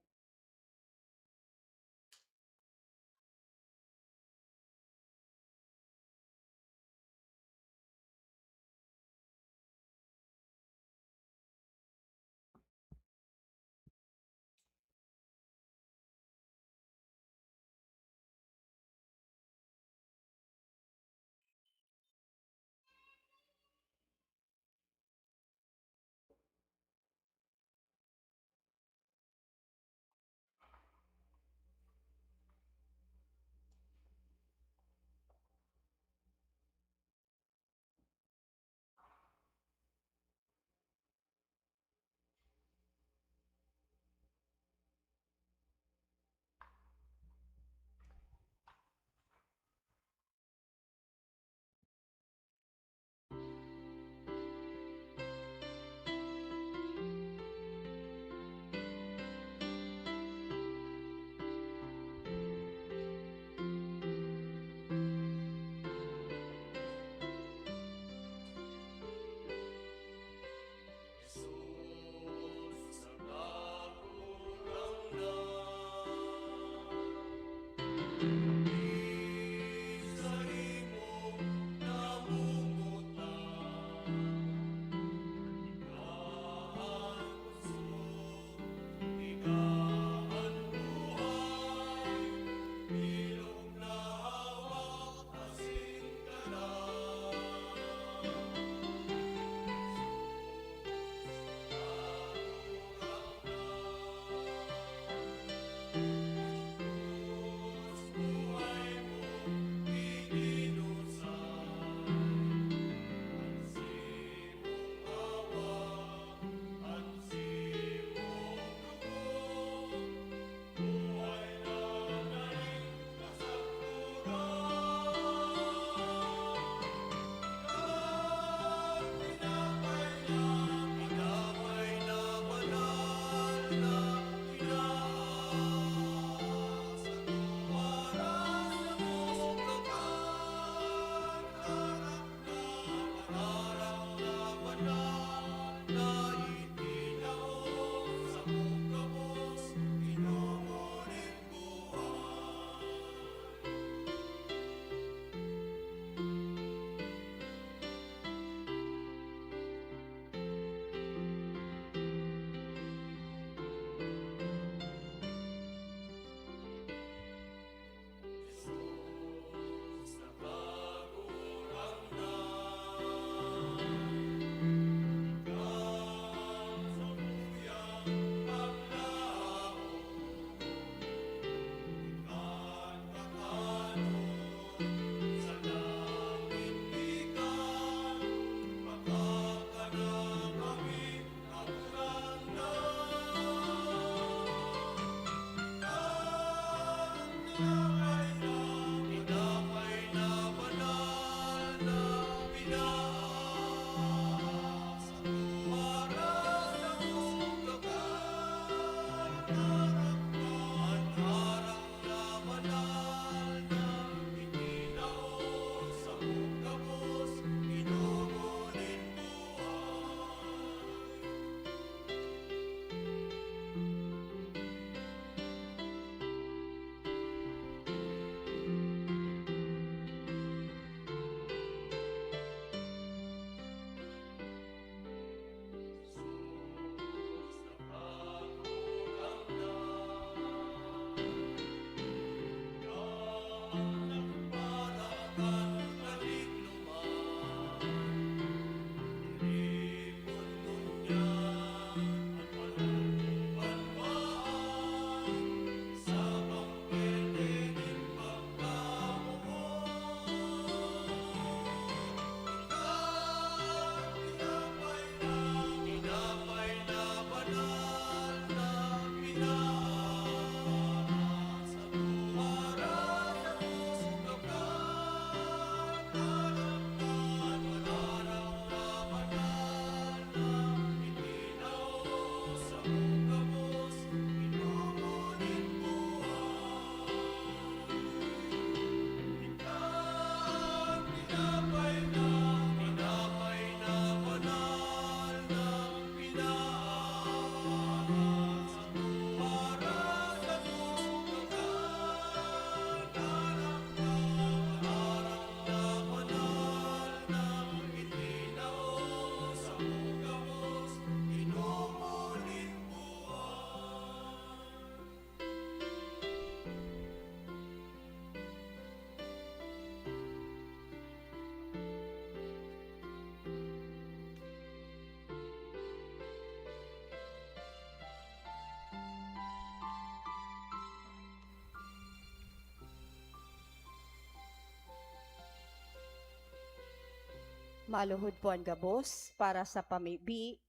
Maluhod po ang gabos para sa pamibi,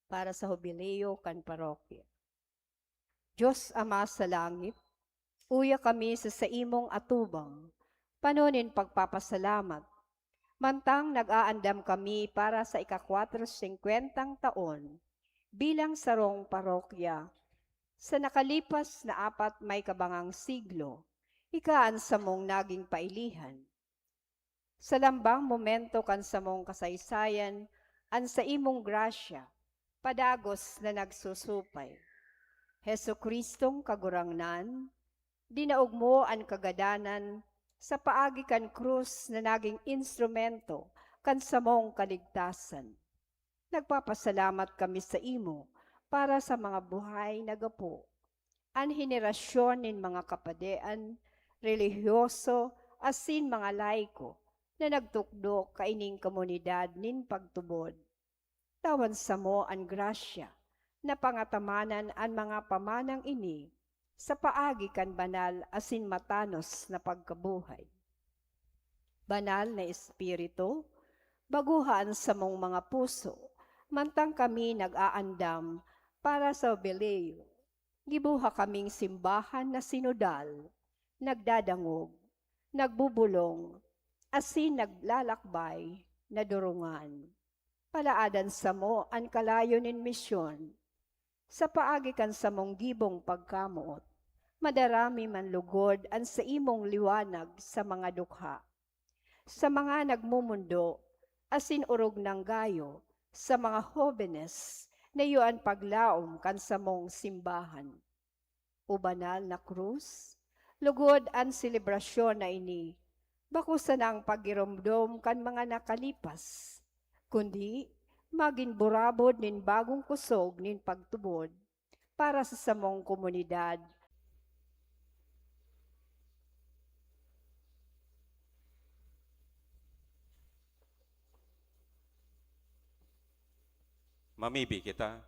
para sa jubileo kan parokya. Diyos Ama sa langit, uya kami sa imong atubang, panunin pagpapasalamat. Mantang nag-aandam kami para sa ika-450 taon bilang sarong parokya. Sa nakalipas na 4 may kabangang siglo, ikaan sa mong naging pailihan. Sa lambang momento kan sa mong kasaysayan, an sa imong grasya, padagos na nagsusupay. Heso Kristong kagurangnan, dinaog mo ang kagadanan sa paagi kan krus na naging instrumento kan sa mong kaligtasan. Nagpapasalamat kami sa imo para sa mga buhay na gapo, an henerasyon nin mga kapadean, relihiyoso, asin mga laiko, na nagtukdo kaining komunidad nin pagtubod. Tawan sa mo ang grasya, na pangatamanan ang mga pamanang ini, sa paagi kan banal asin matanos na pagkabuhay. Banal na Espiritu, baguhan sa mong mga puso, mantang kami nag-aandam para sa jubileo. Gibuha kaming simbahan na sinodal, nagdadangog, nagbubulong, asin naglalakbay na durungan. Palaadan sa mo ang kalayo nin misyon, sa paagi kan sa mong gibong pagkamuot, madarami man lugod ang sa imong liwanag sa mga dukha. Sa mga nagmumundo, asin urog ng gayo, sa mga jóvenes na iyoan paglaom kan sa mong simbahan. O banal na krus, lugod ang selebrasyon na ini, bakusan ang pagiromdom kan mga nakalipas, kundi maging burabod nin bagong kusog nin pagtubod para sa samong komunidad. Mamibi kita.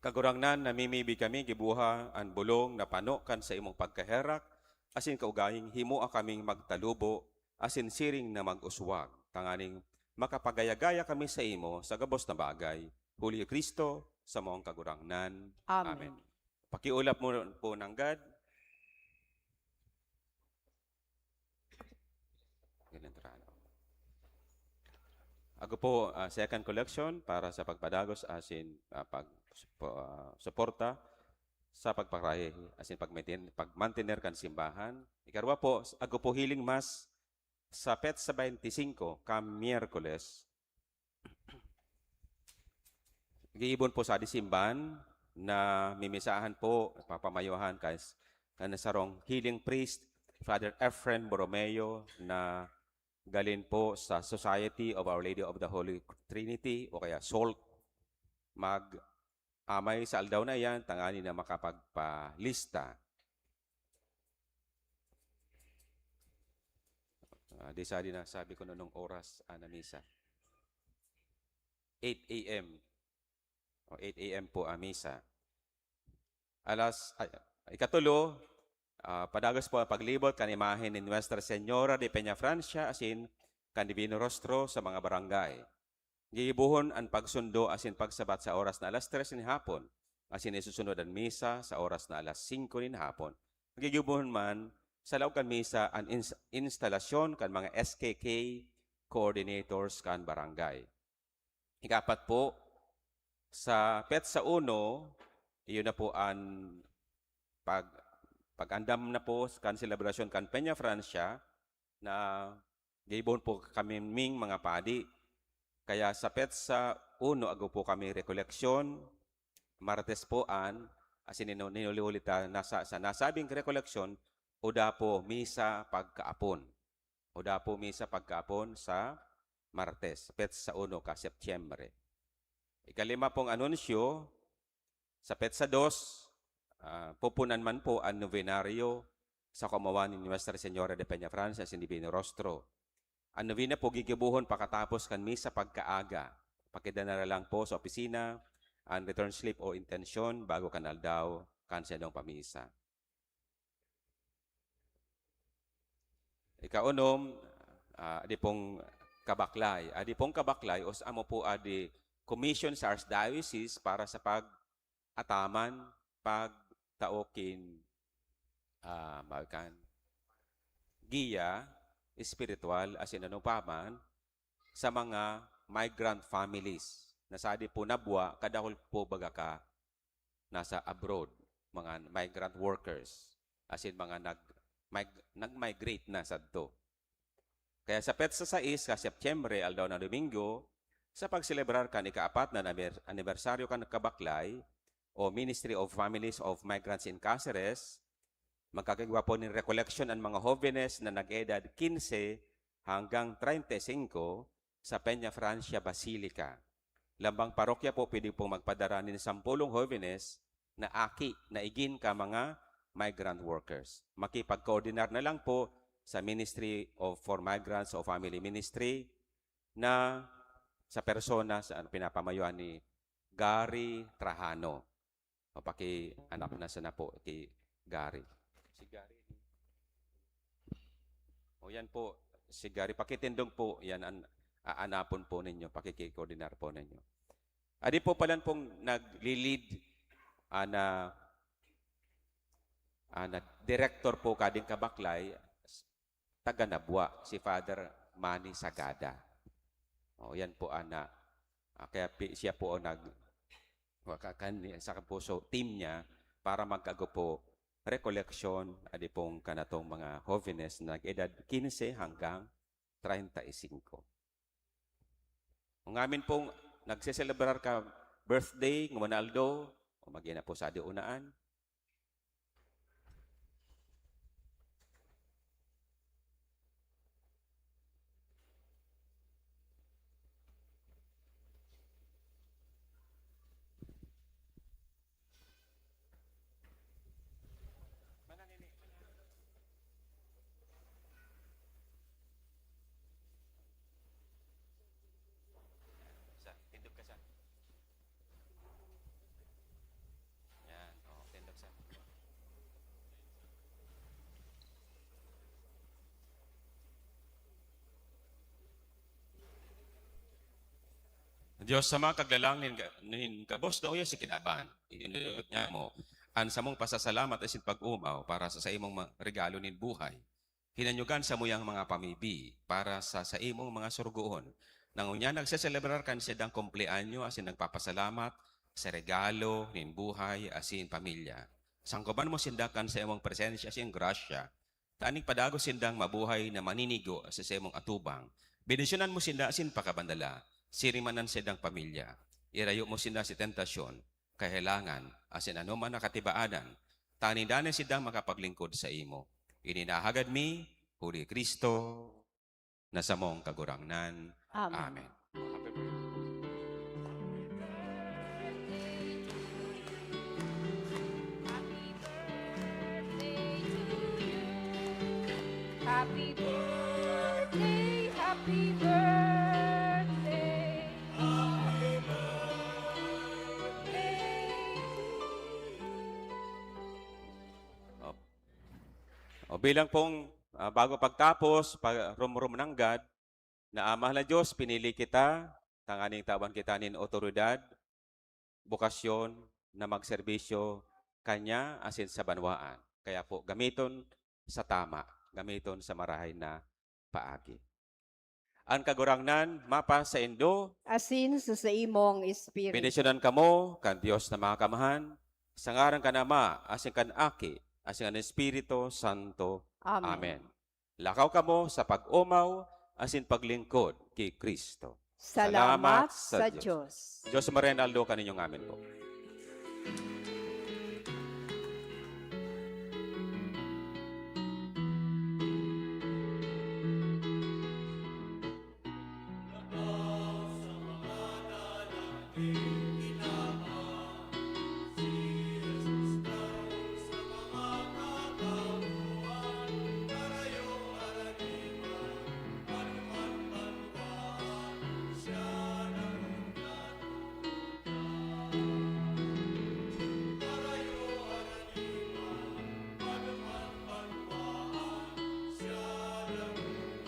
Kagurangnan namimibi kami gibuha ang bulong na panokan sa imong pagkaherak, asin kaugahing himoa kaming magtalubo, asin siring na mag-uswag, tanganing makapagayagaya kami sa imo sa gabos na bagay. Huli Kristo sa mong kagurangnan. Amen. Pakiulap mo po ng God. Ako po, second collection para sa pagpadagos asin suporta sa pagparahi asin pagmantener kan simbahan. Ikarwa po, ako po hiling mas sa PETSA 25 Miyerkules. Giibon po sa disimban na mimisahan po, papamayuhan kan sarong healing priest, Father Efren Borromeo, na galin po sa Society of Our Lady of the Holy Trinity o kaya SALT. Mag-amay sa aldaw na yan, tangani na makapagpalista. Di na sabi ko na nung oras na misa. 8 a.m. O 8 a.m. po ang misa. Ikatulo, padagos po ang paglibot kan imahen ni Nuestra Señora de Peñafrancia asin kan Divino Rostro sa mga barangay. Giibuhon ang pagsundo asin pagsabat sa oras na alas 3 ni hapon, asin isusunod ang misa sa oras na alas 5 ni hapon. Giibuhon man sa laog kan misa ang instalasyon kan mga SKK coordinators kan barangay. Ikapat po, sa PETSA 1, iyon na po ang pag-andam na po kan selebrasyon kan Peñafrancia na giibon po kami mga padi. Kaya sa PETSA 1, ago po kami rekoleksyon, Martes po asin ninuliulita sa nasabing rekoleksyon, uda po misa pagkaapon. Uda po misa pagkaapon sa Martes, PETSA 1 ka Setyembre. Ikalima pong anunsyo, sa PETSA 2, pupunan man po ang novenaryo sa Kumawan ni Nuestra Señora de Peñafrancia sa Divino Rostro. Ang novena po gigibuhon pakatapos kan misa pagkaaga. Pakidana lang po sa opisina ang return slip o intensyon bago kan aldaw kan senong pamisa. Ikaunom, di pong Kabaklay. Adi pong Kabaklay, os amo po adi commission sa Archdiocese para sa pag-ataman, pagtaokin, giya, espiritual, as in ano pa man, sa mga migrant families. Nasadi po nabwa, kadahol po baga ka nasa abroad, mga migrant workers, as in mga nag-migrate na sadto. Kaya sa PETSA 6, ka Setyembre, aldaw na Domingo, sa pagselebrar kan ika-4 na anibersaryo kan Kabaklay o Ministry of Families of Migrants in Cáceres, magkakagawa po ng recollection ang mga jóvenes na nag-edad 15 hanggang 35 sa Peña Francia Basilica. Lambang parokya po pwede pong magpadara ng 10 jóvenes na igin ka mga migrant workers. Makipag-coordinar na lang po sa Ministry for Migrants o Family Ministry na sa persona sa pinapamayuan ni Gary Trajano. O paki-anak na sana po kay Gary. Si Gary. O yan po, si Gary. Pakitindong po, yan ang aanapon po ninyo, pakiki-coordinar po ninyo. Adi po pala pong nag-lead na director po kading Kabaklay, taga Nabwa, si Father Manny Sagada. O yan po kaya siya po sa kapuso team niya para magkago po recollection adi pong kanatong mga jóvenes na nag-edad 15 hanggang 35. Ang amin pong nagseselebrar ka birthday, ng Manaldo, o magina po sa adi unaan. Tindog ka sa. Yan, tindog sa. Diyos sa mga kaglalangin kabos na uya si kinaban. Inunod niya mo. An sa mong pasasalamat asin pag-umaw para sa imong regalo nin buhay. Hinanyugan sa muyang mga pamibi para sa imong mga surgoon. Nang unya nagseselebrar kan siya dang kumpleanyo asin nagpapasalamat sa regalo nin buhay asin pamilya. Sangkoban mo sindakan sa imong presensya asin grasya. Taning padago sindang mabuhay na maninigo sa imong atubang. Benisyonan mo sinda asin pakabandala. Sirimanan sidang pamilya. Irayo mo sinda si tentasyon, kahilangan, asin ano man nakatibaadan. Tanindanan sidang makapaglingkod sa imo. Ininahagad mi, Huli Kristo, na sa mong kagurangnan. Amen. Amen. Happy birthday. Happy birthday, happy birthday. Happy birthday. O bilang pong bago pagtapos, rum-rum ng God, na amah na Diyos, pinili kita, tanganing tawan kita nin otoridad, bukasyon na magserbisyo kanya asin sa banwaan. Kaya po, gamiton sa tama, gamiton sa marahay na paagi. Ang kagurangnan, mapa sa indo, Asin sa imong espiritu. benisyonan kamo, kan Diyos na mga kamahan, sa ngaran ka nama, asin kan aki, asin kan Espiritu Santo. Amen. Amen. Lakaw kamo sa pag-umaw, asin paglingkod kay Kristo. Salamat sa Diyos. Diyos Marenaldo kaninyong amin po.